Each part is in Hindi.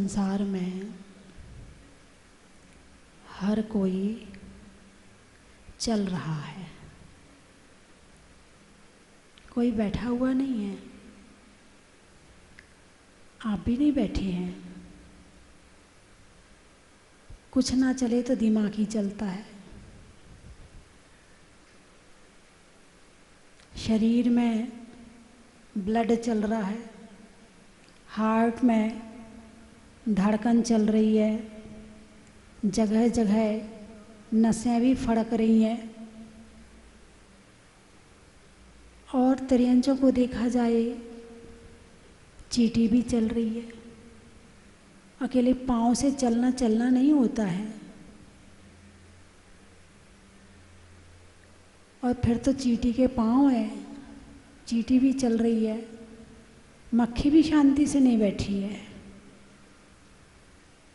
संसार में हर कोई चल रहा है, कोई बैठा हुआ नहीं है। आप भी नहीं बैठे हैं। कुछ ना चले तो दिमाग ही चलता है। शरीर में ब्लड चल रहा है, हार्ट में धड़कन चल रही है, जगह जगह नसें भी फड़क रही हैं। और त्रियंचों को देखा जाए, चींटी भी चल रही है। अकेले पाँव से चलना चलना नहीं होता है। और फिर तो चींटी के पाँव है, चींटी भी चल रही है, मक्खी भी शांति से नहीं बैठी है।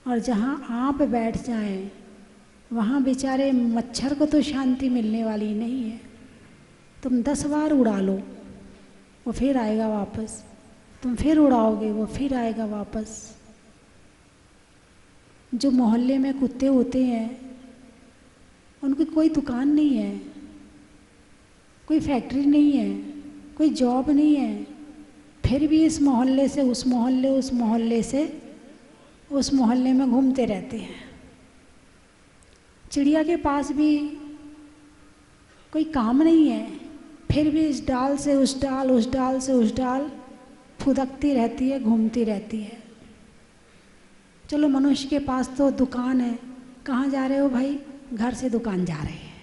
और जहाँ आप बैठ जाएं, वहाँ बेचारे मच्छर को तो शांति मिलने वाली नहीं है। तुम 10 बार उड़ा लो, वो फिर आएगा वापस। तुम फिर उड़ाओगे, वो फिर आएगा वापस। जो मोहल्ले में कुत्ते होते हैं, उनकी कोई दुकान नहीं है, कोई फैक्ट्री नहीं है, कोई जॉब नहीं है, फिर भी इस मोहल्ले से उस मोहल्ले, उस मोहल्ले से उस मोहल्ले में घूमते रहते हैं। चिड़िया के पास भी कोई काम नहीं है, फिर भी इस डाल से उस डाल, उस डाल से उस डाल फुदकती रहती है, घूमती रहती है। चलो, मनुष्य के पास तो दुकान है। कहाँ जा रहे हो भाई? घर से दुकान जा रहे हैं,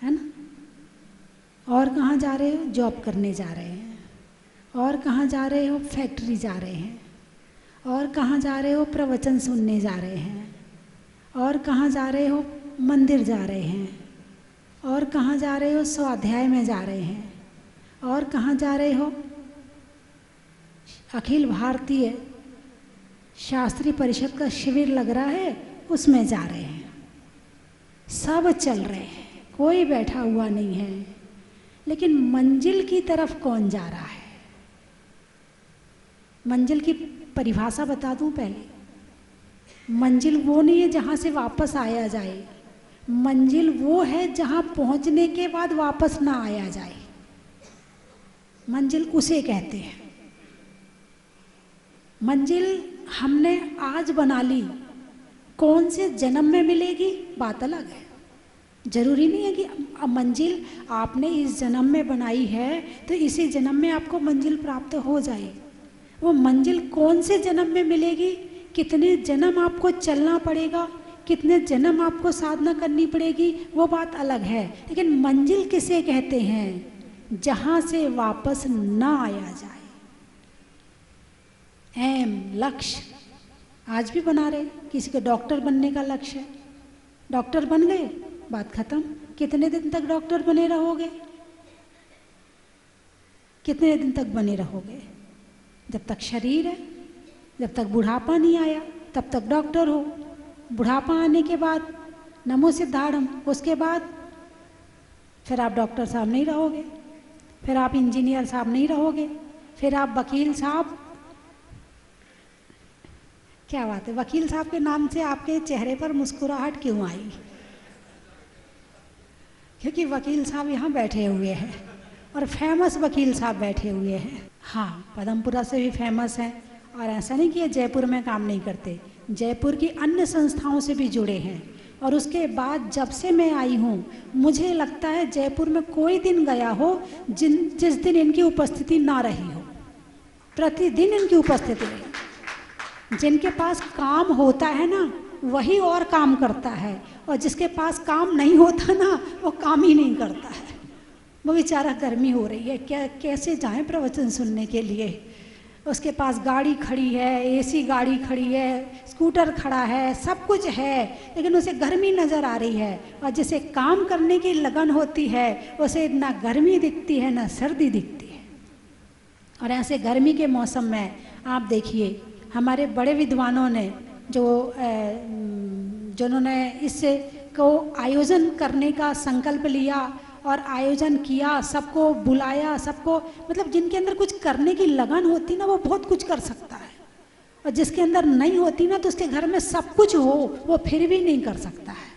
है ना। और कहाँ जा रहे हो? जॉब करने जा रहे हैं। और कहाँ जा रहे हो? फैक्ट्री जा रहे हैं। और कहाँ जा रहे हो? प्रवचन सुनने जा रहे हैं। और कहाँ जा रहे हो? मंदिर जा रहे हैं। और कहाँ जा रहे हो? स्वाध्याय में जा रहे हैं। और कहाँ जा रहे हो? अखिल भारतीय शास्त्रीय परिषद का शिविर लग रहा है, उसमें जा रहे हैं। सब चल रहे हैं, कोई बैठा हुआ नहीं है। लेकिन मंजिल की तरफ कौन जा रहा है? मंजिल की परिभाषा बता दूं पहले। मंजिल वो नहीं है जहाँ से वापस आया जाए। मंजिल वो है जहाँ पहुँचने के बाद वापस ना आया जाए। मंजिल उसे कहते हैं। मंजिल हमने आज बना ली, कौन से जन्म में मिलेगी बात अलग है। जरूरी नहीं है कि मंजिल आपने इस जन्म में बनाई है तो इसी जन्म में आपको मंजिल प्राप्त हो जाए। वो मंजिल कौन से जन्म में मिलेगी, कितने जन्म आपको चलना पड़ेगा, कितने जन्म आपको साधना करनी पड़ेगी, वो बात अलग है। लेकिन मंजिल किसे कहते हैं? जहाँ से वापस ना आया जाए। एम, लक्ष्य आज भी बना रहे। किसी को डॉक्टर बनने का लक्ष्य है, डॉक्टर बन गए, बात खत्म। कितने दिन तक डॉक्टर बने रहोगे? कितने दिन तक बने रहोगे? जब तक शरीर है, जब तक बुढ़ापा नहीं आया तब तक डॉक्टर हो। बुढ़ापा आने के बाद नमो सिद्धाड़म, उसके बाद फिर आप डॉक्टर साहब नहीं रहोगे, फिर आप इंजीनियर साहब नहीं रहोगे, फिर आप वकील साहब। क्या बात है, वकील साहब के नाम से आपके चेहरे पर मुस्कुराहट क्यों आई? क्योंकि वकील साहब यहाँ बैठे हुए हैं और फेमस वकील साहब बैठे हुए हैं। हाँ, पदमपुरा से भी फेमस हैं। और ऐसा नहीं कि ये जयपुर में काम नहीं करते, जयपुर की अन्य संस्थाओं से भी जुड़े हैं। और उसके बाद जब से मैं आई हूँ, मुझे लगता है जयपुर में कोई दिन गया हो जिस दिन इनकी उपस्थिति ना रही हो। प्रतिदिन इनकी उपस्थिति रही। जिनके पास काम होता है ना, वही और काम करता है, और जिसके पास काम नहीं होता ना, वो काम ही नहीं करता है। वो बेचारा, गर्मी हो रही है, क्या कैसे जाएं प्रवचन सुनने के लिए? उसके पास गाड़ी खड़ी है, एसी गाड़ी खड़ी है, स्कूटर खड़ा है, सब कुछ है, लेकिन उसे गर्मी नज़र आ रही है। और जिसे काम करने की लगन होती है, उसे ना गर्मी दिखती है ना सर्दी दिखती है। और ऐसे गर्मी के मौसम में आप देखिए, हमारे बड़े विद्वानों ने जिन्होंने इससे को आयोजन करने का संकल्प लिया और आयोजन किया, सबको बुलाया, सबको, मतलब जिनके अंदर कुछ करने की लगन होती ना, वो बहुत कुछ कर सकता है। और जिसके अंदर नहीं होती ना, तो उसके घर में सब कुछ हो, वो फिर भी नहीं कर सकता है।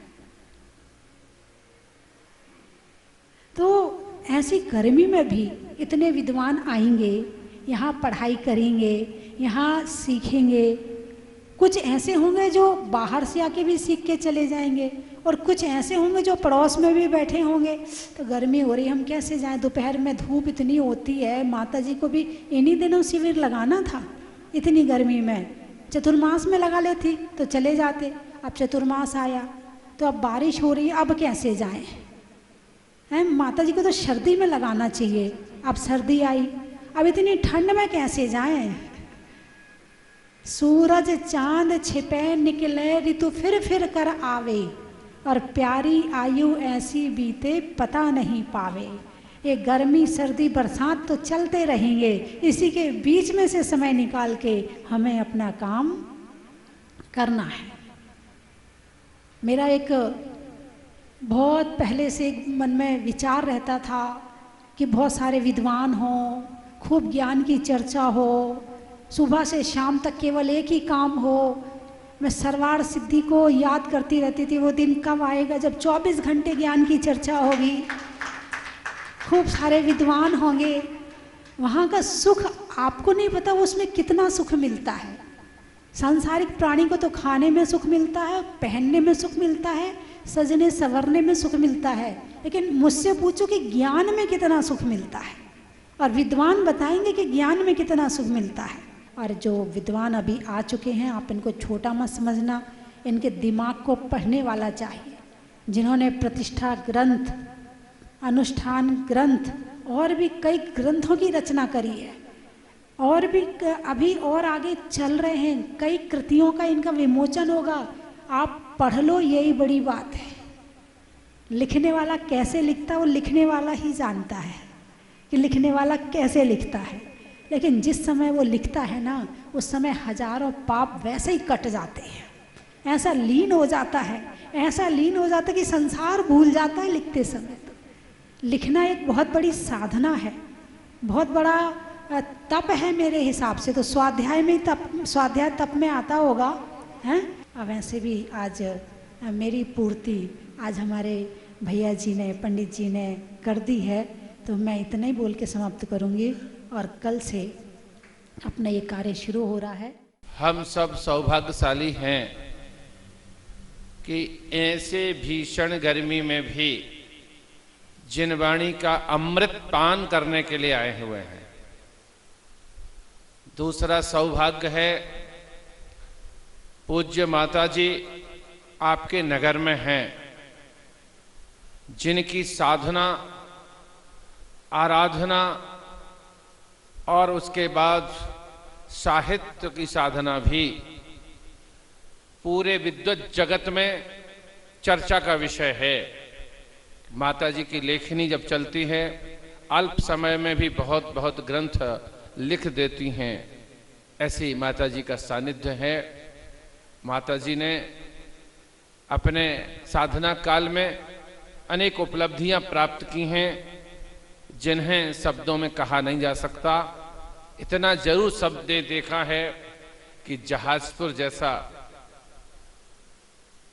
तो ऐसी गर्मी में भी इतने विद्वान आएंगे, यहाँ पढ़ाई करेंगे, यहाँ सीखेंगे। कुछ ऐसे होंगे जो बाहर से आके भी सीख के चले जाएंगे, और कुछ ऐसे होंगे जो पड़ोस में भी बैठे होंगे। तो गर्मी हो रही, हम कैसे जाएं, दोपहर में धूप इतनी होती है। माता जी को भी इन्हीं दिनों शिविर लगाना था, इतनी गर्मी में। चतुर्मास में लगा लेती तो चले जाते, अब चतुर्मास आया तो अब बारिश हो रही है, अब कैसे जाएं हैं। माता जी को तो सर्दी में लगाना चाहिए, अब सर्दी आई, अब इतनी ठंड में कैसे जाएं। सूरज चांद छिपे निकले, ऋतु फिर कर आवे, और प्यारी आयु ऐसी बीते पता नहीं पावे। ये गर्मी सर्दी बरसात तो चलते रहेंगे, इसी के बीच में से समय निकाल के हमें अपना काम करना है। मेरा एक बहुत पहले से मन में विचार रहता था कि बहुत सारे विद्वान हों, खूब ज्ञान की चर्चा हो, सुबह से शाम तक केवल एक ही काम हो। मैं सरवार सिद्धि को याद करती रहती थी, वो दिन कब आएगा जब 24 घंटे ज्ञान की चर्चा होगी, खूब सारे विद्वान होंगे। वहाँ का सुख आपको नहीं पता उसमें कितना सुख मिलता है। सांसारिक प्राणी को तो खाने में सुख मिलता है, पहनने में सुख मिलता है, सजने संवरने में सुख मिलता है, लेकिन मुझसे पूछो कि ज्ञान में कितना सुख मिलता है, और विद्वान बताएंगे कि ज्ञान में कितना सुख मिलता है। और जो विद्वान अभी आ चुके हैं, आप इनको छोटा मत समझना, इनके दिमाग को पढ़ने वाला चाहिए। जिन्होंने प्रतिष्ठा ग्रंथ, अनुष्ठान ग्रंथ और भी कई ग्रंथों की रचना करी है, और भी अभी और आगे चल रहे हैं, कई कृतियों का इनका विमोचन होगा। आप पढ़ लो, यही बड़ी बात है। लिखने वाला कैसे लिखता है वो लिखने वाला ही जानता है कि लिखने वाला कैसे लिखता है, लेकिन जिस समय वो लिखता है ना, उस समय हजारों पाप वैसे ही कट जाते हैं। ऐसा लीन हो जाता है, ऐसा लीन हो जाता है कि संसार भूल जाता है लिखते समय। तो लिखना एक बहुत बड़ी साधना है, बहुत बड़ा तप है मेरे हिसाब से। तो स्वाध्याय में तप, स्वाध्याय तप में आता होगा हैं। अब वैसे भी आज मेरी पूर्ति आज हमारे भैया जी ने, पंडित जी ने कर दी है, तो मैं इतना ही बोल के समाप्त करूंगी। और कल से अपना ये कार्य शुरू हो रहा है। हम सब सौभाग्यशाली हैं कि ऐसे भीषण गर्मी में भी जिनवाणी का अमृत पान करने के लिए आए हुए हैं। दूसरा सौभाग्य है, पूज्य माता जी आपके नगर में हैं, जिनकी साधना, आराधना और उसके बाद साहित्य की साधना भी पूरे विद्वत जगत में चर्चा का विषय है। माता जी की लेखनी जब चलती है, अल्प समय में भी बहुत बहुत ग्रंथ लिख देती हैं। ऐसी माता जी का सानिध्य है। माता जी ने अपने साधना काल में अनेक उपलब्धियां प्राप्त की हैं, जिन्हें शब्दों में कहा नहीं जा सकता। इतना जरूर शब्द ने देखा है कि जहाजपुर जैसा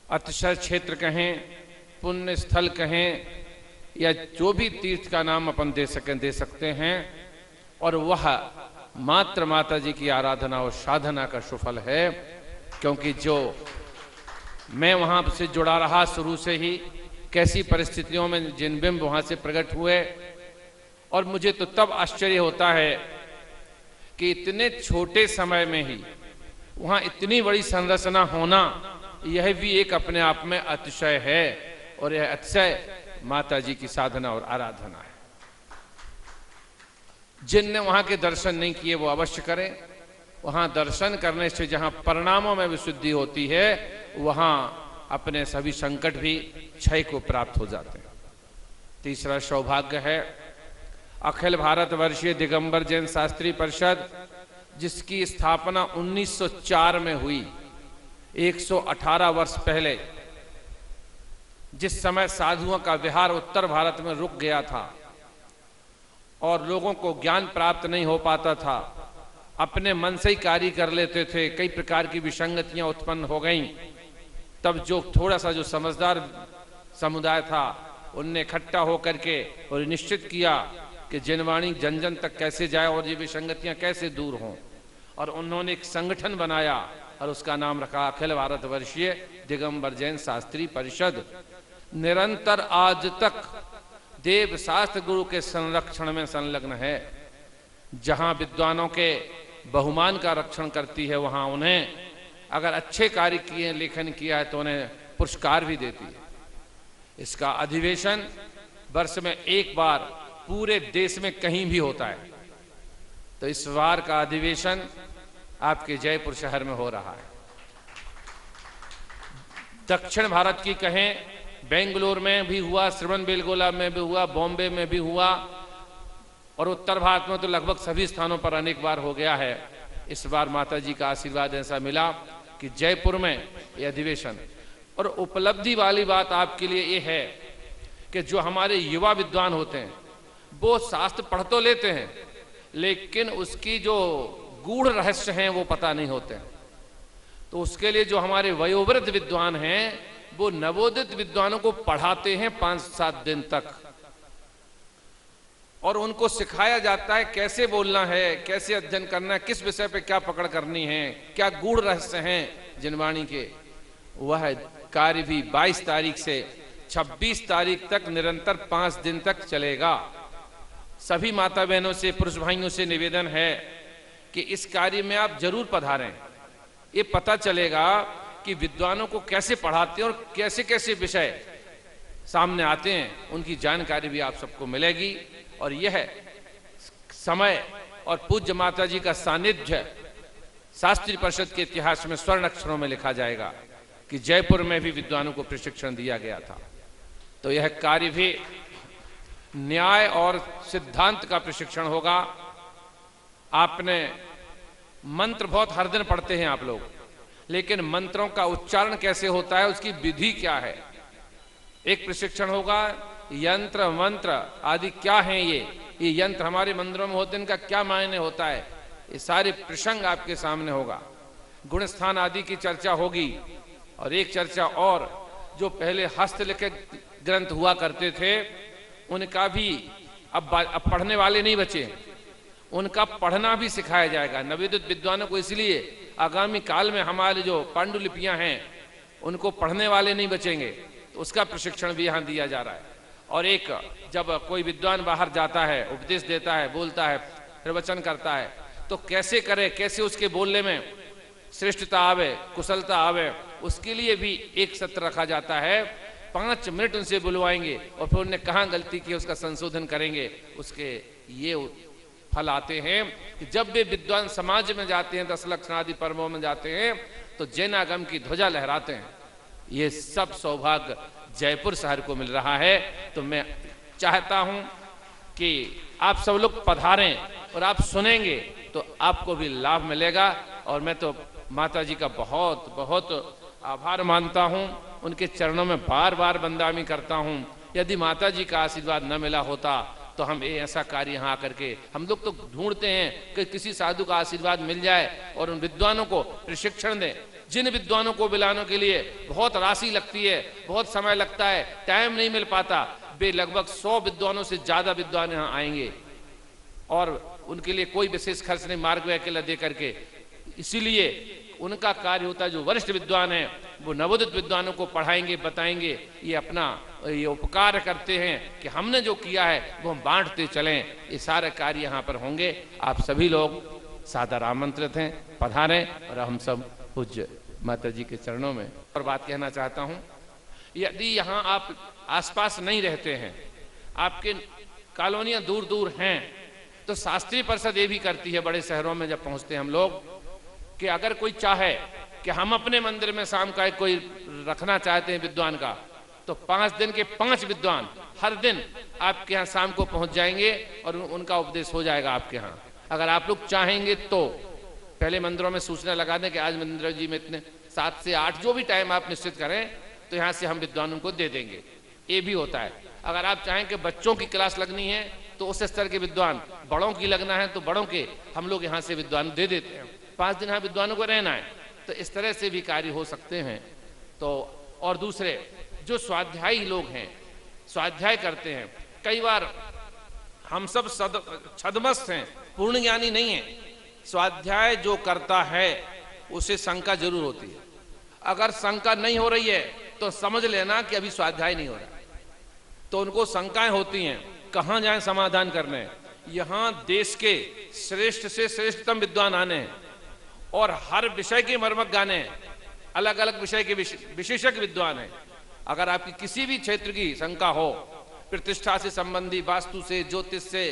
अतिशय क्षेत्र कहें, पुण्य स्थल कहें, या जो भी तीर्थ का नाम अपन दे सकते हैं, और वह मात्र माता जी की आराधना और साधना का सुफल है। क्योंकि जो मैं वहां से जुड़ा रहा शुरू से ही, कैसी परिस्थितियों में जिन बिंब वहां से प्रकट हुए, और मुझे तो तब आश्चर्य होता है कि इतने छोटे समय में ही वहां इतनी बड़ी संरचना होना, यह भी एक अपने आप में अतिशय है। और यह अतिशय माता जी की साधना और आराधना है। जिनने वहां के दर्शन नहीं किए वो अवश्य करें। वहां दर्शन करने से जहां परिणामों में विशुद्धि होती है, वहां अपने सभी संकट भी क्षय को प्राप्त हो जाते हैं। तीसरा सौभाग्य है, अखिल भारत वर्षीय दिगंबर जैन शास्त्री परिषद, जिसकी स्थापना 1904 में हुई, 118 वर्ष पहले, जिस समय साधुओं का विहार उत्तर भारत में रुक गया था और लोगों को ज्ञान प्राप्त नहीं हो पाता था, अपने मन से ही कार्य कर लेते थे, कई प्रकार की विसंगतियां उत्पन्न हो गईं, तब जो थोड़ा सा जो समझदार समुदाय था उनने इकट्ठा होकर के और निश्चित किया कि जिनवाणी जन जन तक कैसे जाए और ये विसंगतियां कैसे दूर हों, और उन्होंने एक संगठन बनाया और उसका नाम रखा अखिल भारतवर्षीय दिगंबर जैन शास्त्री परिषद। निरंतर आज तक देव शास्त्र गुरु के संरक्षण में संलग्न है। जहां विद्वानों के बहुमान का रक्षण करती है, वहां उन्हें अगर अच्छे कार्य किए, लेखन किया है तो उन्हें पुरस्कार भी देती है। इसका अधिवेशन वर्ष में एक बार पूरे देश में कहीं भी होता है। तो इस बार का अधिवेशन आपके जयपुर शहर में हो रहा है। दक्षिण भारत की कहें, बेंगलोर में भी हुआ, श्रवणबेलगोला में भी हुआ, बॉम्बे में भी हुआ, और उत्तर भारत में तो लगभग सभी स्थानों पर अनेक बार हो गया है। इस बार माता जी का आशीर्वाद ऐसा मिला कि जयपुर में यह अधिवेशन, और उपलब्धि वाली बात आपके लिए ये है कि जो हमारे युवा विद्वान होते हैं वो शास्त्र पढ़ तो लेते हैं, लेकिन उसकी जो गूढ़ रहस्य हैं वो पता नहीं होते हैं। तो उसके लिए जो हमारे वयोवृद्ध विद्वान हैं वो नवोदित विद्वानों को पढ़ाते हैं 5-7 दिन तक, और उनको सिखाया जाता है कैसे बोलना है, कैसे अध्ययन करना है, किस विषय पे क्या पकड़ करनी है, क्या गूढ़ रहस्य हैं जिनवाणी के। वह कार्य भी 22 तारीख से 26 तारीख तक निरंतर 5 दिन तक चलेगा। सभी माता बहनों से, पुरुष भाइयों से निवेदन है कि इस कार्य में आप जरूर पधारें। ये पता चलेगा कि विद्वानों को कैसे पढ़ाते हैं और कैसे कैसे विषय सामने आते हैं, उनकी जानकारी भी आप सबको मिलेगी। और यह समय और पूज्य माता जी का सानिध्य शास्त्री परिषद के इतिहास में स्वर्ण अक्षरों में लिखा जाएगा कि जयपुर में भी विद्वानों को प्रशिक्षण दिया गया था। तो यह कार्य भी न्याय और सिद्धांत का प्रशिक्षण होगा। आपने मंत्र बहुत हर दिन पढ़ते हैं आप लोग, लेकिन मंत्रों का उच्चारण कैसे होता है, उसकी विधि क्या है, एक प्रशिक्षण होगा। यंत्र मंत्र आदि क्या हैं, ये यंत्र हमारे मंदिरों में होते हैं, इनका क्या मायने होता है, ये सारे प्रसंग आपके सामने होगा। गुण स्थान आदि की चर्चा होगी। और एक चर्चा और, जो पहले हस्तलिखित ग्रंथ हुआ करते थे उनका भी अब पढ़ने वाले नहीं बचे, उनका पढ़ना भी सिखाया जाएगा नवोदित विद्वानों को। इसलिए आगामी काल में हमारे जो पांडुलिपियां हैं उनको पढ़ने वाले नहीं बचेंगे, तो उसका प्रशिक्षण भी यहाँ दिया जा रहा है। और एक, जब कोई विद्वान बाहर जाता है, उपदेश देता है, बोलता है, प्रवचन करता है, तो कैसे करे, कैसे उसके बोलने में श्रेष्ठता आवे, कुशलता आवे, उसके लिए भी एक सत्र रखा जाता है। 5 मिनट उनसे बुलवाएंगे और फिर उन्हें कहाँ गलती की उसका संशोधन करेंगे। उसके ये फल आते हैं कि जब वे विद्वान समाज में जाते हैं, 10 लक्षण आदि पर्वों में जाते हैं, तो जैनागम की ध्वजा लहराते हैं। ये सब सौभाग्य जयपुर शहर को मिल रहा है। तो मैं चाहता हूं कि आप सब लोग पधारें और आप सुनेंगे तो आपको भी लाभ मिलेगा। और मैं तो माता जी का बहुत बहुत आभार मानता हूं, उनके चरणों में बार बार वंदनामी करता हूं। यदि माता जी का आशीर्वाद न मिला होता तो हम ऐसा कार्य यहाँ आकर के, हम लोग तो ढूंढते हैं कि किसी साधु का आशीर्वाद मिल जाए और उन विद्वानों को प्रशिक्षण दें। जिन विद्वानों को बुलाने के लिए बहुत राशि लगती है, बहुत समय लगता है, टाइम नहीं मिल पाता, वे लगभग 100 विद्वानों से ज्यादा विद्वान यहाँ आएंगे और उनके लिए कोई विशेष खर्च नहीं, मार्ग व्यय अकेला दे करके। इसीलिए उनका कार्य होता है, जो वरिष्ठ विद्वान है वो नवोदित विद्वानों को पढ़ाएंगे, बताएंगे, ये अपना ये उपकार करते हैं कि हमने जो किया है वो हम बांटते चलें। ये सारे कार्य यहाँ पर होंगे। आप सभी लोग सादर आमंत्रित हैं, पधारें। और हम सब पूज्य माता जी के चरणों में और बात कहना चाहता हूँ, यदि यहाँ आप आसपास नहीं रहते हैं, आपके कॉलोनियाँ दूर दूर हैं, तो शास्त्री परिषद ये भी करती है बड़े शहरों में जब पहुँचते हैं हम लोग, कि अगर कोई चाहे कि हम अपने मंदिर में शाम का कोई रखना चाहते हैं विद्वान का, तो 5 दिन के 5 विद्वान हर दिन आपके यहाँ शाम को पहुंच जाएंगे और उनका उपदेश हो जाएगा आपके यहाँ। अगर आप लोग चाहेंगे तो पहले मंदिरों में सूचना लगा दें कि आज मंदिर जी में इतने 7 से 8 जो भी टाइम आप निश्चित करें, तो यहाँ से हम विद्वानों को दे देंगे। ये भी होता है। अगर आप चाहें कि बच्चों की क्लास लगनी है तो उस स्तर के विद्वान, बड़ों की लगना है तो बड़ों के हम लोग यहाँ से विद्वान दे देते हैं, 5 दिन यहाँ विद्वानों को रहना है, तो इस तरह से भी कार्य हो सकते हैं। तो और दूसरे जो स्वाध्यायी लोग हैं, स्वाध्याय करते हैं, कई बार हम सब छद्मस्त हैं, पूर्ण ज्ञानी नहीं है। स्वाध्याय जो करता है उसे शंका जरूर होती है, अगर शंका नहीं हो रही है तो समझ लेना कि अभी स्वाध्याय नहीं हो रहा, तो उनको शंकाएं होती हैं, कहाँ जाएं समाधान करने। यहाँ देश के श्रेष्ठ से श्रेष्ठतम विद्वान आने हैं और हर विषय के मर्मज्ञ गाने हैं, अलग अलग विषय के विशेषज्ञ विद्वान हैं। अगर आपकी किसी भी क्षेत्र की शंका हो, प्रतिष्ठा से संबंधी, वास्तु से, ज्योतिष से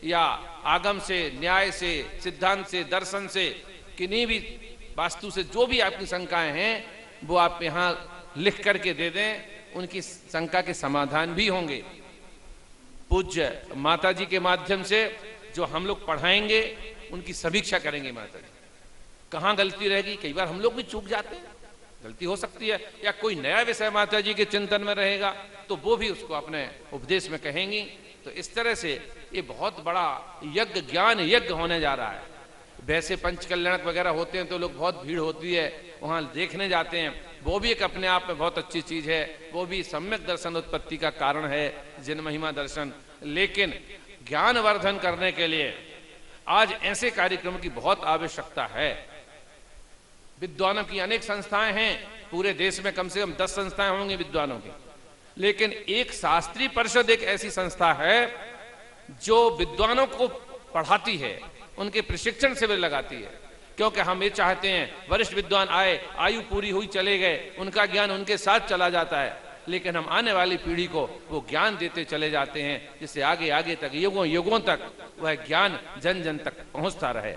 या आगम से, न्याय से, सिद्धांत से, दर्शन से, किन्हीं भी वास्तु से जो भी आपकी शंकाएं हैं वो आप यहाँ लिख करके दे दें, उनकी शंका के समाधान भी होंगे। पूज्य माता जी के माध्यम से जो हम लोग पढ़ाएंगे उनकी समीक्षा करेंगे, माता जी कहाँ गलती रहेगी। कई बार हम लोग भी चूक जाते हैं, गलती हो सकती है, या कोई नया विषय माता जी के चिंतन में रहेगा तो वो भी उसको अपने उपदेश में कहेंगी। तो इस तरह से ये बहुत बड़ा यज्ञ, ज्ञान यज्ञ होने जा रहा है। वैसे पंचकल्याणक वगैरह होते हैं तो लोग, बहुत भीड़ होती है, वहाँ देखने जाते हैं, वो भी एक अपने आप में बहुत अच्छी चीज है, वो भी सम्यक दर्शन उत्पत्ति का कारण है, जिन महिमा दर्शन। लेकिन ज्ञान वर्धन करने के लिए आज ऐसे कार्यक्रम की बहुत आवश्यकता है। विद्वानों की अनेक संस्थाएं हैं, पूरे देश में कम से कम 10 संस्थाएं होंगी विद्वानों की, लेकिन एक शास्त्रीय परिषद एक ऐसी संस्था है जो विद्वानों को पढ़ाती है, उनके प्रशिक्षण शिविर लगाती है। क्योंकि हम ये चाहते हैं वरिष्ठ विद्वान आए, आयु पूरी हुई चले गए, उनका ज्ञान उनके साथ चला जाता है, लेकिन हम आने वाली पीढ़ी को वो ज्ञान देते चले जाते हैं, जिससे आगे आगे तक, युगों युगों तक वह ज्ञान जन जन तक पहुंचता रहे।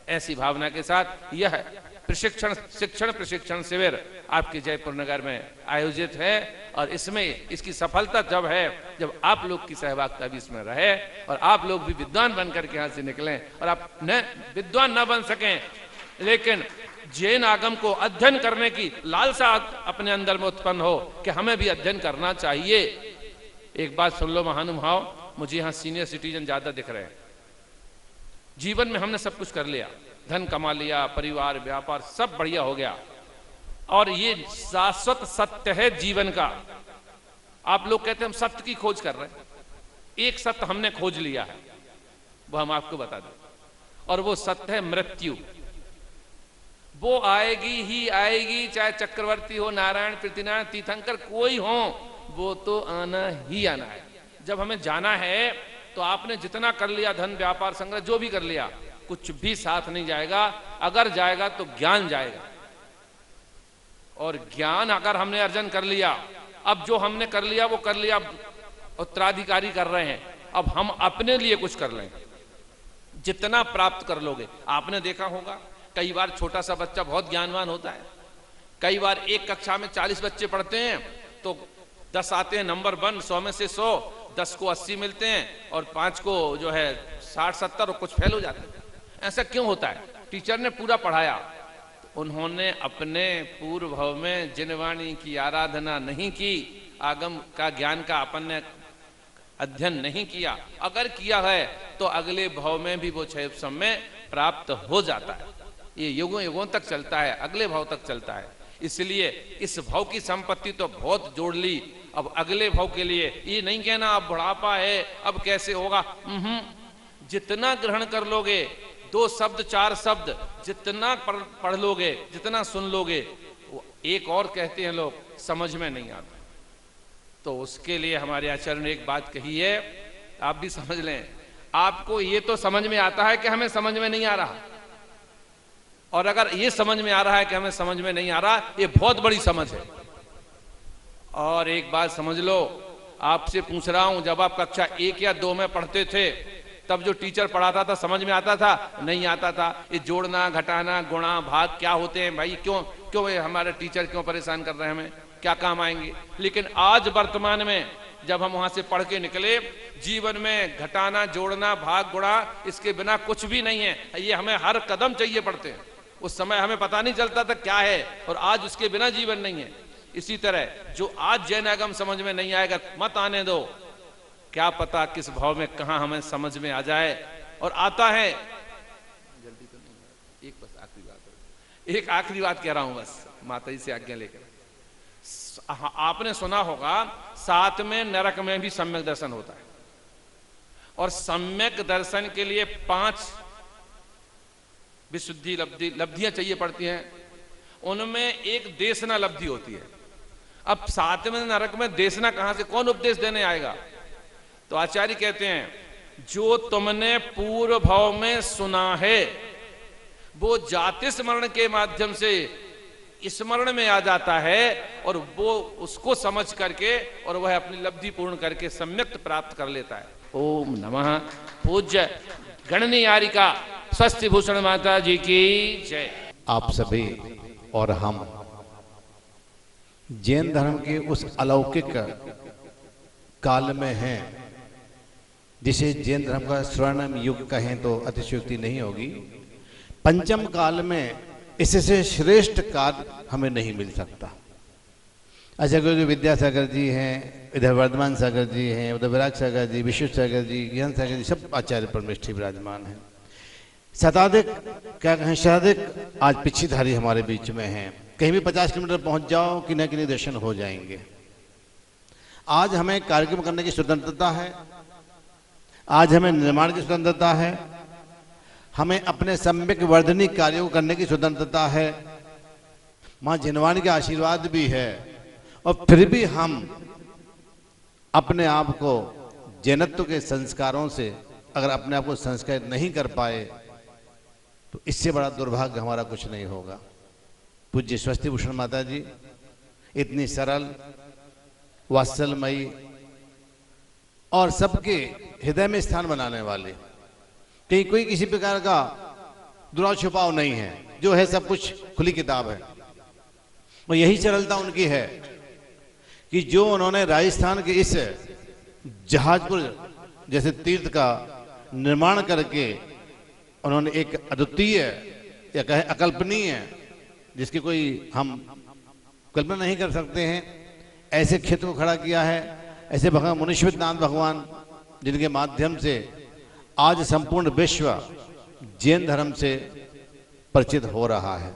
ऐसी भावना के साथ यह शिक्षण प्रशिक्षण शिविर आपके जयपुर नगर में आयोजित है, और इसमें इसकी सफलता जब है जब आप लोग की सहभागिता भी इसमें रहे और आप लोग भी विद्वान बनकर के यहाँ से निकलें। और आप न विद्वान न बन सकें, लेकिन जैन आगम को अध्ययन करने की लालसा अपने अंदर में उत्पन्न हो कि हमें भी अध्ययन करना चाहिए। एक बात सुन लो महानुभाव, मुझे यहाँ सीनियर सिटीजन ज्यादा दिख रहे हैं। जीवन में हमने सब कुछ कर लिया, धन कमा लिया, परिवार, व्यापार सब बढ़िया हो गया, और ये शाश्वत सत्य है जीवन का। आप लोग कहते हैं हम सत्य की खोज कर रहे हैं, एक सत्य हमने खोज लिया है, वो हम आपको बता दें, और वो सत्य है मृत्यु। वो आएगी ही आएगी, चाहे चक्रवर्ती हो, नारायण, पृथ्वीनारायण, तीर्थंकर कोई हो, वो तो आना ही आना है। जब हमें जाना है तो आपने जितना कर लिया, धन, व्यापार, संग्रह जो भी कर लिया, कुछ भी साथ नहीं जाएगा। अगर जाएगा तो ज्ञान जाएगा, और ज्ञान अगर हमने अर्जन कर लिया, अब जो हमने कर लिया वो कर लिया, उत्तराधिकारी कर रहे हैं, अब हम अपने लिए कुछ कर लें। जितना प्राप्त कर लोगे, आपने देखा होगा कई बार छोटा सा बच्चा बहुत ज्ञानवान होता है, कई बार एक कक्षा में 40 बच्चे पढ़ते हैं तो 10 आते हैं नंबर 1, 100 में से 100, 10 को 80 मिलते हैं और 5 को जो है 60-70 और कुछ फेल हो जाते हैं। ऐसा क्यों होता है? टीचर ने पूरा पढ़ाया, उन्होंने अपने पूर्व भव में जिन वाणी की आराधना नहीं की, आगम का ज्ञान का अपन ने अध्ययन नहीं किया। अगर किया है तो अगले भव में भी वो क्षय समय प्राप्त हो जाता है। ये युगों युगों तक चलता है, अगले भव तक चलता है। इसलिए इस भव की संपत्ति तो बहुत जोड़ ली, अब अगले भव के लिए ये नहीं कहना अब बुढ़ापा है अब कैसे होगा। जितना ग्रहण कर लोगे, 2 शब्द 4 शब्द जितना पढ़ लोगे, जितना सुन लोगे, एक और कहते हैं लोग समझ में नहीं आता। तो उसके लिए हमारे आचार्य ने एक बात कही है, आप भी समझ लें। आपको ये तो समझ में आता है कि हमें समझ में नहीं आ रहा, और अगर ये समझ में आ रहा है कि हमें समझ में नहीं आ रहा, ये बहुत बड़ी समझ है। और एक बात समझ लो, आपसे पूछ रहा हूं, जब आप कक्षा 1 या 2 में पढ़ते थे तब जो टीचर पढ़ाता था समझ में आता था? नहीं आता था। ये जोड़ना, घटाना, गुणा, भाग क्या होते हैं भाई, क्यों हमारे टीचर क्यों परेशान कर रहे हैं, हमें क्या काम आएंगे। लेकिन आज वर्तमान में जब हम वहां से पढ़ के निकले, जीवन में घटाना, जोड़ना, भाग, गुणा, इसके बिना कुछ भी नहीं है। ये हमें हर कदम चाहिए पढ़ते हैं। उस समय हमें पता नहीं चलता था क्या है, और आज उसके बिना जीवन नहीं है। इसी तरह जो आज जैन आगम समझ में नहीं आएगा, मत आने दो। क्या पता किस भाव में कहां हमें समझ में आ जाए, और आता है। जल्दी तो नहीं, एक बस आखिरी बात, एक आखिरी बात कह रहा हूं बस, माता जी से आज्ञा लेकर। आपने सुना होगा 7वें नरक में भी सम्यक दर्शन होता है, और सम्यक दर्शन के लिए 5 विशुद्धि लब्धियां चाहिए पड़ती हैं, उनमें एक देशना लब्धि होती है। अब 7वें नरक में देशना कहां से, कौन उपदेश देने आएगा? तो आचार्य कहते हैं जो तुमने पूर्व भाव में सुना है वो जाति स्मरण के माध्यम से स्मरण में आ जाता है, और वो उसको समझ करके और वह अपनी लब्धि पूर्ण करके सम्यक प्राप्त कर लेता है। ओम नमः। पूज्य गणनीयारिका स्वस्ति भूषण माता जी की जय। आप सभी और हम जैन धर्म के उस अलौकिक काल में हैं जिसे जैन धर्म का स्वर्णिम युग कहें तो अतिशयोक्ति नहीं होगी। पंचम काल में इससे श्रेष्ठ काल हमें नहीं मिल सकता। आचार्य जो विद्यासागर जी हैं, इधर वर्धमान सागर जी हैं, उधर विराग सागर जी, विश्व सागर जी, ज्ञान सागर जी, सब आचार्य परमेष्ठी विराजमान हैं। शताधिक क्या कहें, शताधिक आज पिछीधारी हमारे बीच में हैं। कहीं भी 50 किलोमीटर पहुंच जाओ कि न कि दर्शन हो जाएंगे। आज हमें कार्यक्रम करने की स्वतंत्रता है, आज हमें निर्माण की स्वतंत्रता है, हमें अपने सम्यक वर्धनी कार्यों को करने की स्वतंत्रता है, मां जिनवानी का आशीर्वाद भी है, और फिर भी हम अपने आप को जैनत्व के संस्कारों से अगर अपने आप को संस्कृत नहीं कर पाए तो इससे बड़ा दुर्भाग्य हमारा कुछ नहीं होगा। पूज्य स्वस्ति भूषण माता जी इतनी सरल, वात्सल्यमयी और सबके हृदय में स्थान बनाने वाले, कहीं कोई किसी प्रकार का दुराव छुपाव नहीं है, जो है सब कुछ खुली किताब है। और यही सरलता उनकी है कि जो उन्होंने राजस्थान के इस जहाजपुर जैसे तीर्थ का निर्माण करके उन्होंने एक अद्वितीय या कहे अकल्पनीय, जिसकी कोई हम कल्पना नहीं कर सकते हैं, ऐसे क्षेत्र को खड़ा किया है। ऐसे भगवान मुनीश्वरनाथ भगवान जिनके माध्यम से आज संपूर्ण विश्व जैन धर्म से परिचित हो रहा है।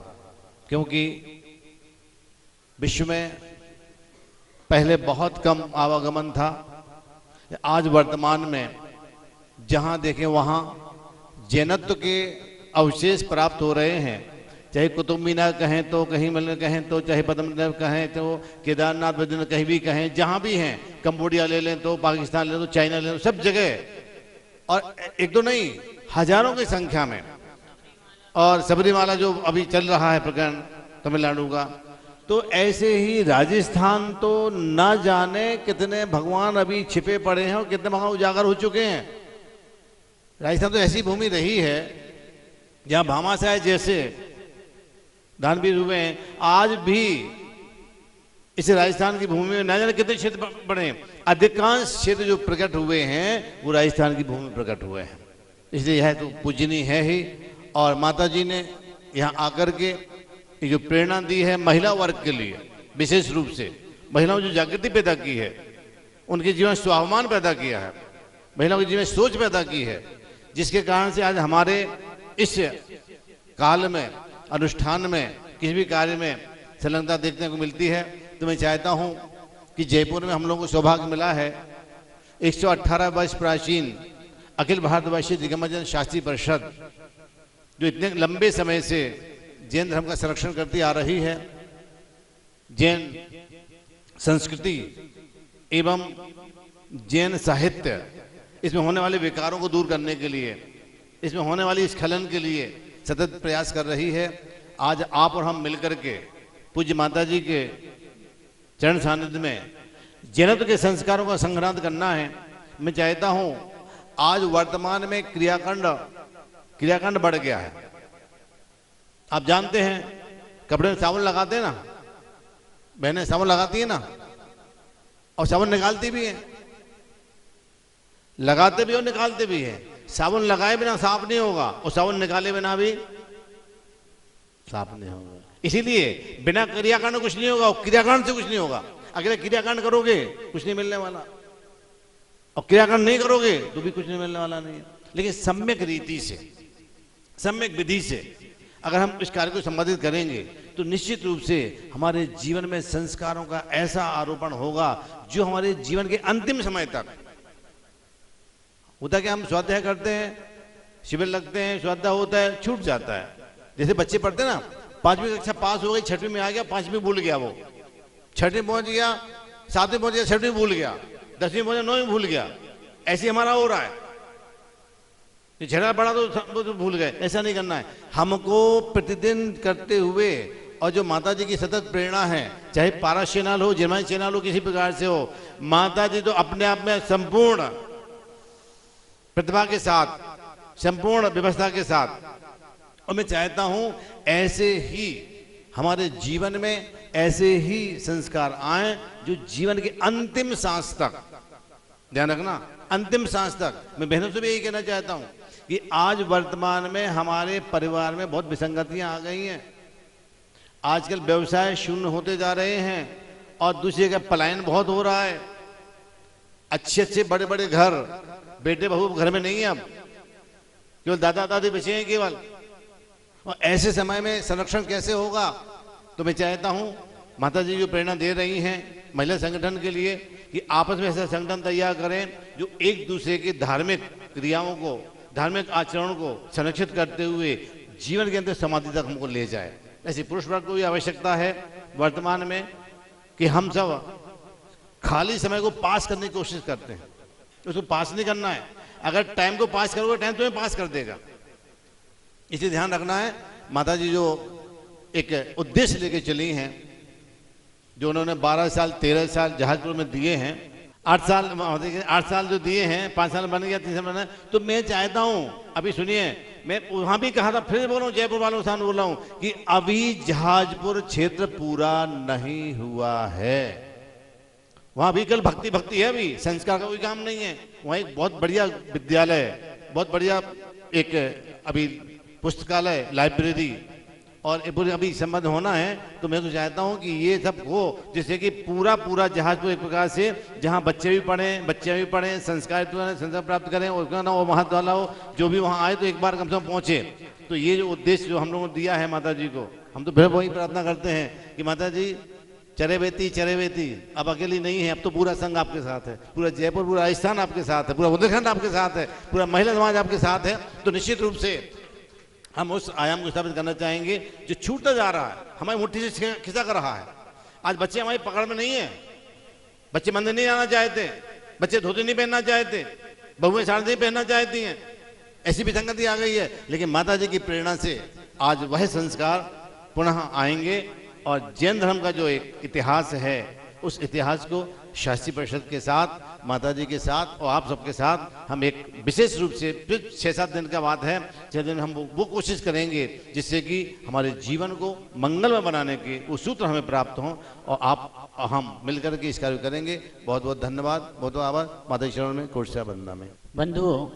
क्योंकि विश्व में पहले बहुत कम आवागमन था, आज वर्तमान में जहां देखें वहां जैनत्व के अवशेष प्राप्त हो रहे हैं। चाहे कुतुब मीनार कहें तो, कहीं मिलने कहें तो, चाहे पद्मनाभ कहें तो, केदारनाथ बद्रीनाथ कहीं भी कहें, जहां भी हैं, कंबोडिया ले लें तो, पाकिस्तान ले लें तो, चाइना ले लें, सब जगह, और एक दो नहीं हजारों की संख्या में। और सबरीमाला जो अभी चल रहा है प्रकरण तमिलनाडु का, तो ऐसे ही राजस्थान तो ना जाने कितने भगवान अभी छिपे पड़े हैं और कितने भगवान उजागर हो चुके हैं। राजस्थान तो ऐसी भूमि रही है जहां भामाशाह जैसे दानवीर हुए हैं, आज भी इस राजस्थान की भूमि में न जाने कितने क्षेत्र बने, अधिकांश क्षेत्र जो प्रकट हुए हैं वो राजस्थान की भूमि में प्रकट हुए हैं। इसलिए यह तो पूजनीय है ही। और माता जी ने यहाँ आकर के ये जो प्रेरणा दी है महिला वर्ग के लिए, विशेष रूप से महिलाओं जो जागृति पैदा की है, उनके जीवन स्वाभिमान पैदा किया है, महिलाओं के जीवन सोच पैदा की है, जिसके कारण से आज हमारे इस काल में अनुष्ठान में किसी भी कार्य में संलग्नता देखने को मिलती है। तो मैं चाहता हूं कि जयपुर में हम लोगों को सौभाग्य मिला है 118 वर्ष प्राचीन अखिल भारतवर्षीय दिगंबरजन शास्त्री परिषद, जो इतने लंबे समय से जैन धर्म का संरक्षण करती आ रही है, जैन संस्कृति एवं जैन साहित्य, इसमें होने वाले विकारों को दूर करने के लिए, इसमें होने वाली स्खलन के लिए सतत प्रयास कर रही है। आज आप और हम मिलकर के पूज्य माता जी के चरण सानिध्य में जैनत्व के संस्कारों का संग्रहण करना है। मैं चाहता हूं, आज वर्तमान में क्रियाकांड बढ़ गया है। आप जानते हैं कपड़े में साबुन लगाते हैं ना, बहनें साबुन लगाती है ना, और साबुन निकालती भी है, लगाते भी और निकालते भी है। साबुन लगाए बिना साफ नहीं होगा और साबुन निकाले बिना भी साफ नहीं होगा। इसीलिए बिना क्रियाकांड कुछ नहीं होगा और क्रियाकांड से कुछ नहीं होगा। अगर क्रियाकांड करोगे कुछ नहीं मिलने वाला। और क्रियाकर्म नहीं करोगे तो भी कुछ नहीं मिलने वाला नहीं है। लेकिन सम्यक रीति से, सम्यक विधि से अगर हम इस कार्य को संपादित करेंगे तो निश्चित रूप से हमारे जीवन में संस्कारों का ऐसा आरोपण होगा जो हमारे जीवन के अंतिम समय तक होता है। कि हम स्वाध्याय करते हैं, शिविर लगते हैं, स्वाध्याय होता है, छूट जाता है। जैसे बच्चे पढ़ते हैं ना, 5वीं कक्षा पास हो गई, 6वीं में आ गया, 5वीं भूल गया, वो 6वीं पहुंच गया, 7वीं पहुंच गया, 6वीं भूल गया, 10वीं पहुंच गया, 9वीं भूल गया। ऐसे हमारा हो रहा है, झगड़ा पड़ा तो भूल गए। ऐसा नहीं करना है, हमको प्रतिदिन करते हुए। और जो माता जी की सतत प्रेरणा है, चाहे पारस चैनल हो, जर्मन चैनल हो, किसी प्रकार से हो, माता जी तो अपने आप में संपूर्ण प्रतिभा के साथ, संपूर्ण व्यवस्था के साथ, और मैं चाहता हूं ऐसे ही हमारे जीवन में ऐसे ही संस्कार आए जो जीवन के अंतिम सांस तक, ध्यान रखना, अंतिम सांस तक। मैं बहनों से भी यही कहना चाहता हूं कि आज वर्तमान में हमारे परिवार में बहुत विसंगतियां आ गई हैं। आजकल व्यवसाय शून्य होते जा रहे हैं और दूसरे का पलायन बहुत हो रहा है। अच्छे अच्छे बड़े बड़े घर, बेटे बहू घर में नहीं है, अब केवल दादा दादी बचे हैं केवल। और ऐसे समय में संरक्षण कैसे होगा? तो मैं चाहता हूं माता जी जो प्रेरणा दे रही हैं महिला संगठन के लिए कि आपस में ऐसा संगठन तैयार करें जो एक दूसरे की धार्मिक क्रियाओं को, धार्मिक आचरण को संरक्षित करते हुए जीवन के अंदर समाधि तक हमको ले जाए। ऐसी पुरुष वर्ग को भी आवश्यकता है वर्तमान में कि हम सब खाली समय को पास करने की कोशिश करते हैं, उसको पास नहीं करना है। अगर टाइम को पास करोगे, टाइम तुम्हें पास कर देगा। इसे ध्यान रखना है। माता जी जो एक उद्देश्य लेके चली हैं, जो उन्होंने 12 साल 13 साल जहाजपुर में दिए हैं, 8 साल जो दिए हैं, 5 साल बन गया, 3 साल बना, तो मैं चाहता हूं, अभी सुनिए, मैं वहां भी कहा था, फिर बोल रहा हूं, जयपुर वालों के सामने बोल रहा हूं कि अभी जहाजपुर क्षेत्र पूरा नहीं हुआ है। वहां भी कल भक्ति भक्ति है, अभी संस्कार का कोई काम नहीं है। वहां एक बहुत बढ़िया विद्यालय, बहुत बढ़िया एक अभी पुस्तकालय, लाइब्रेरी और अभी संबंध होना है। तो मैं तो चाहता हूं कि ये सब हो, जिससे कि पूरा जहाजपुर एक प्रकार से जहां बच्चे भी पढ़ें, संस्कार प्राप्त करें, और ना वो महत्व वाला हो, जो भी वहां आए तो एक बार कम से कम पहुंचे। तो ये जो उद्देश्य जो हम लोगों ने दिया है माता जी को, हम तो फिर वही प्रार्थना करते हैं कि माता जी चरे बेती अब अकेली नहीं है, अब तो पूरा संघ आपके साथ है, पूरा जयपुर, पूरा राजस्थान आपके साथ है, पूरा उत्तराखंड आपके साथ है, पूरा महिला समाज आपके साथ है। तो निश्चित रूप से हम उस आयाम को स्थापित करना चाहेंगे जो छूटता जा रहा है, हमारी मुट्ठी से खिसक कर रहा है। आज बच्चे हमारी पकड़ में नहीं है, बच्चे मंदिर नहीं आना चाहते, बच्चे धोती नहीं पहनना चाहते, बहुएं साड़ी नहीं पहनना चाहती हैं, ऐसी भी संगति आ गई है। लेकिन माता जी की प्रेरणा से आज वह संस्कार पुनः आएंगे और जैन धर्म का जो एक इतिहास है, उस इतिहास को शास्त्री परिषद के साथ, माता जी के साथ और आप सबके साथ हम एक विशेष रूप से 6-7 दिन का बात है, 6 दिन हम वो कोशिश करेंगे जिससे कि हमारे जीवन को मंगलमय बनाने के वो सूत्र हमें प्राप्त हों, और आप हम मिलकर के इस कार्य करेंगे। बहुत बहुत धन्यवाद, बहुत बहुत आभार। माता चरण में कोटसा बंदना में। बंधुओं,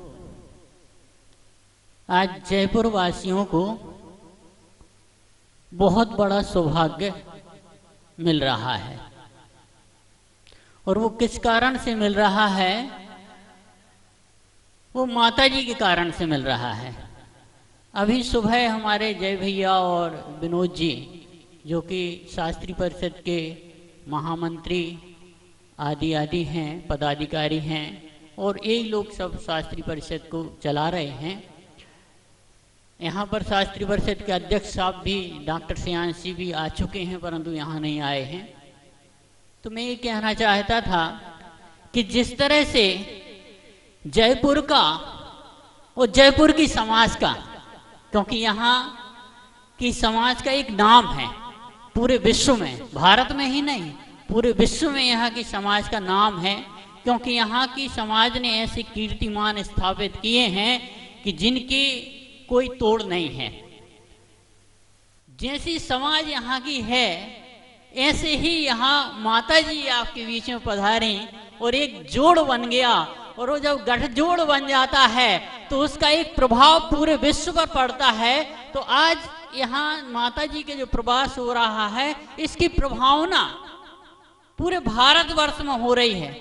आज जयपुर वासियों को बहुत बड़ा सौभाग्य मिल रहा है, और वो किस कारण से मिल रहा है? वो माता जी के कारण से मिल रहा है। अभी सुबह हमारे जय भैया और विनोद जी, जो कि शास्त्री परिषद के महामंत्री आदि हैं, पदाधिकारी हैं, और यही लोग सब शास्त्री परिषद को चला रहे हैं। यहाँ पर शास्त्री परिषद के अध्यक्ष साहब भी, डॉक्टर सियांशी भी आ चुके हैं, परंतु यहाँ नहीं आए हैं। तो मैं ये कहना चाहता था कि जिस तरह से जयपुर का और जयपुर की समाज का, क्योंकि यहाँ की समाज का एक नाम है पूरे विश्व में, भारत में ही नहीं पूरे विश्व में यहाँ की समाज का नाम है, क्योंकि यहाँ की समाज ने ऐसे कीर्तिमान स्थापित किए हैं कि जिनकी कोई तोड़ नहीं है। जैसी समाज यहाँ की है, ऐसे ही यहाँ माता जी आपके बीच में पधारी और एक जोड़ बन गया, और वो जब गठजोड़ बन जाता है तो उसका एक प्रभाव पूरे विश्व पर पड़ता है। तो आज यहाँ माता जी के जो प्रवास हो रहा है, इसकी प्रभावना पूरे भारतवर्ष में हो रही है।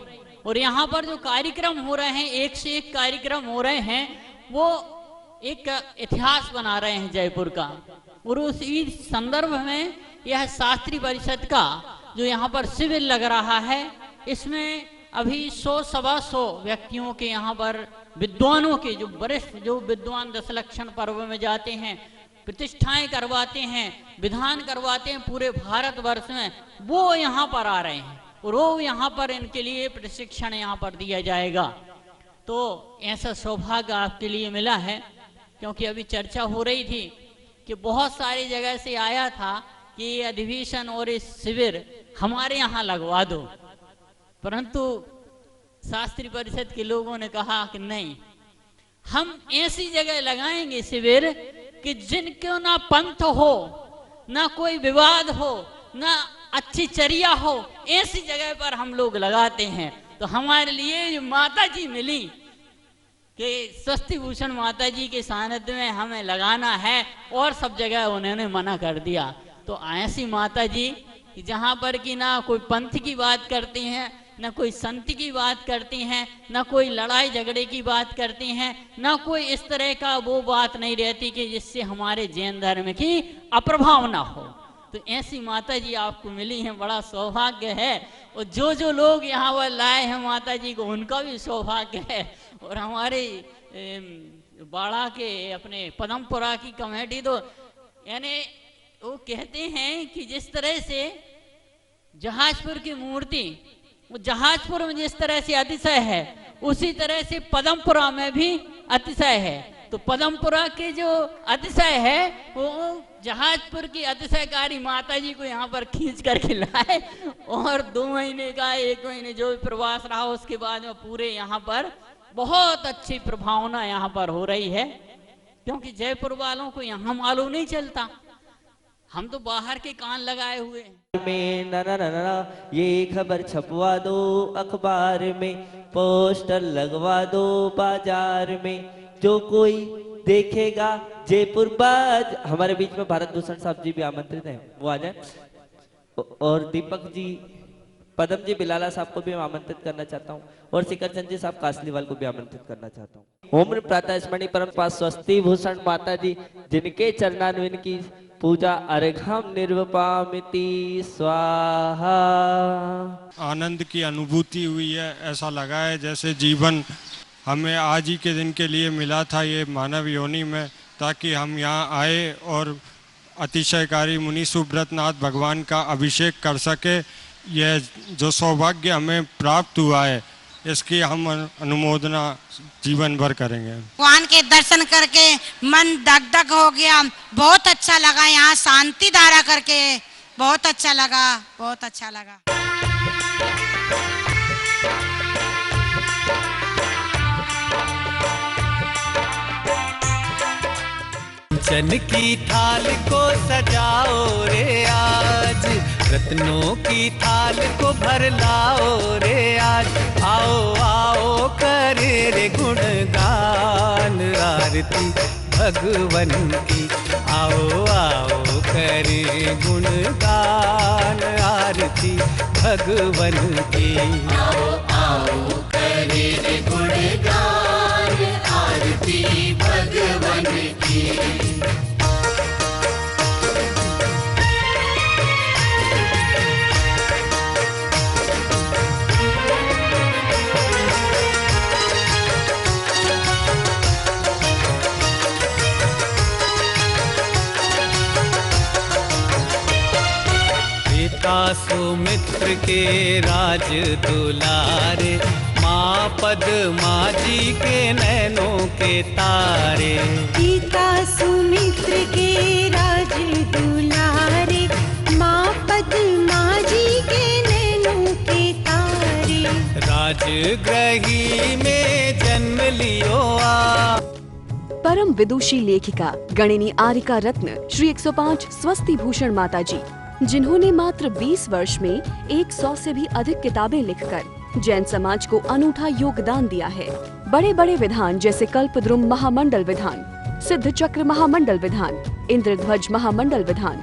और यहाँ पर जो कार्यक्रम हो रहे हैं, एक से एक कार्यक्रम हो रहे हैं, वो एक इतिहास बना रहे हैं जयपुर का। और उसी संदर्भ में यह शास्त्री परिषद का जो यहाँ पर शिविर लग रहा है, इसमें अभी 100-125 व्यक्तियों के यहाँ पर विद्वानों के जो वरिष्ठ जो विद्वान दशलक्षण पर्व में जाते हैं, प्रतिष्ठाएं करवाते हैं, विधान करवाते हैं पूरे भारतवर्ष में, वो यहाँ पर आ रहे हैं और वो यहाँ पर इनके लिए प्रशिक्षण यहाँ पर दिया जाएगा। तो ऐसा सौभाग्य आपके लिए मिला है, क्योंकि अभी चर्चा हो रही थी कि बहुत सारी जगह से आया था कि ये अधिवेशन और इस शिविर हमारे यहाँ लगवा दो, परंतु शास्त्री परिषद के लोगों ने कहा कि नहीं, हम ऐसी जगह लगाएंगे शिविर कि जिनको ना पंथ हो, ना कोई विवाद हो, ना अच्छी चर्या हो, ऐसी जगह पर हम लोग लगाते हैं। तो हमारे लिए जो माता जी मिली कि स्वस्ति भूषण माता जी के सानिध्य में हमें लगाना है, और सब जगह उन्होंने मना कर दिया। तो ऐसी माता जी जहाँ पर कि ना कोई पंथ की बात करती हैं, ना कोई संत की बात करती हैं, ना कोई लड़ाई झगड़े की बात करती हैं, ना कोई इस तरह का वो बात नहीं रहती कि जिससे हमारे जैन धर्म की अप्रभाव ना हो। तो ऐसी माता जी आपको मिली हैं, बड़ा सौभाग्य है। और जो लोग यहाँ पर लाए हैं माता जी को, उनका भी सौभाग्य है। और हमारे बाड़ा के अपने पदमपुरा की कमेटी तो यानी वो कहते हैं कि जिस तरह से जहाजपुर की मूर्ति, वो जहाजपुर में जिस तरह से अतिशय है, उसी तरह से पदमपुरा में भी अतिशय है। तो पदमपुरा के जो अतिशय है, वो जहाजपुर की अतिशयकारी माता जी को यहाँ पर खींच करके लाए, और 2 महीने का 1 महीने जो भी प्रवास रहा, उसके बाद में पूरे यहाँ पर बहुत अच्छी प्रभावना यहाँ पर हो रही है। क्योंकि जयपुर वालों को यहाँ मालूम नहीं चलता, हम तो बाहर के कान लगाए हुए में ना ये खबर छपवा दो अखबार में, पोस्टर लगवा दो बाजार में, जो कोई देखेगा जयपुर बाज। हमारे बीच में भारत भूषण साहब जी भी आमंत्रित हैं, वो आ जाए। और दीपक जी, पदम जी बिलाला साहब को भी मैं आमंत्रित करना चाहता हूँ, और शिखर चंद जी साहब कासलीवाल को भी आमंत्रित करना चाहता हूँ। ओम प्रातः स्मरणीय परम पास स्वस्ति भूषण माता जी, जिनके चरणान्विन की पूजा अर्घम निर्वपामिति स्वाहा। आनंद की अनुभूति हुई है, ऐसा लगा है जैसे जीवन हमें आज ही के दिन के लिए मिला था ये मानव योनि में, ताकि हम यहाँ आए और अतिशयकारी मुनि सुब्रतनाथ भगवान का अभिषेक कर सके। यह जो सौभाग्य हमें प्राप्त हुआ है, इसकी हम अनुमोदना जीवन भर करेंगे। भगवान के दर्शन करके मन दगदग हो गया, बहुत अच्छा लगा, यहाँ शांति धारा करके बहुत अच्छा लगा, बहुत अच्छा लगा। चन की थाल को सजाओ रे आज, रत्नों की थाल को भर लाओ रे आज। आओ आओ करे रे गुणगान आरती भगवन की, आओ आओ करे गुणगान आरती भगवन की। आओ आओ करे रे गुणगान आरती भगवन की। सुमित्र के राज दुलारे, माँ पद्मा जी के नैनों के तारे। पिता सुमित्र के राज दुलारे, माँ पद्मा जी के नैनों के तारे। राजगृही में जन्म लियो आ। परम विदुषी लेखिका गणिनी आरिका रत्न श्री 105 स्वस्ति भूषण माता जी, जिन्होंने मात्र 20 वर्ष में 100 से भी अधिक किताबें लिखकर जैन समाज को अनूठा योगदान दिया है। बड़े बड़े विधान जैसे कल्पद्रुम महामंडल विधान, सिद्ध चक्र महामंडल विधान, इंद्रध्वज महामंडल विधान,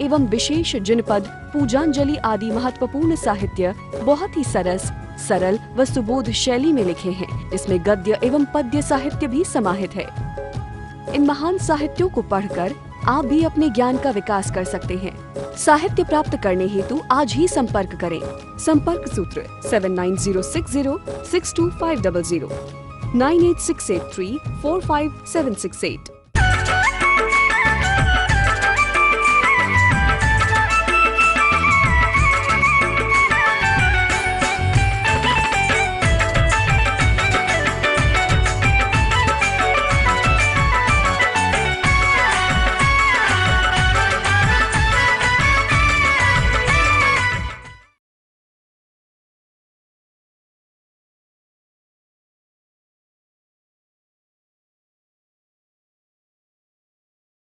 एवं विशेष जनपद, पूजांजलि आदि महत्वपूर्ण साहित्य बहुत ही सरल व सुबोध शैली में लिखे हैं, जिसमें गद्य एवं पद्य साहित्य भी समाहित है। इन महान साहित्यों को पढ़कर आप भी अपने ज्ञान का विकास कर सकते हैं। साहित्य प्राप्त करने हेतु आज ही संपर्क करें। संपर्क सूत्र 7906062500 98683 45768।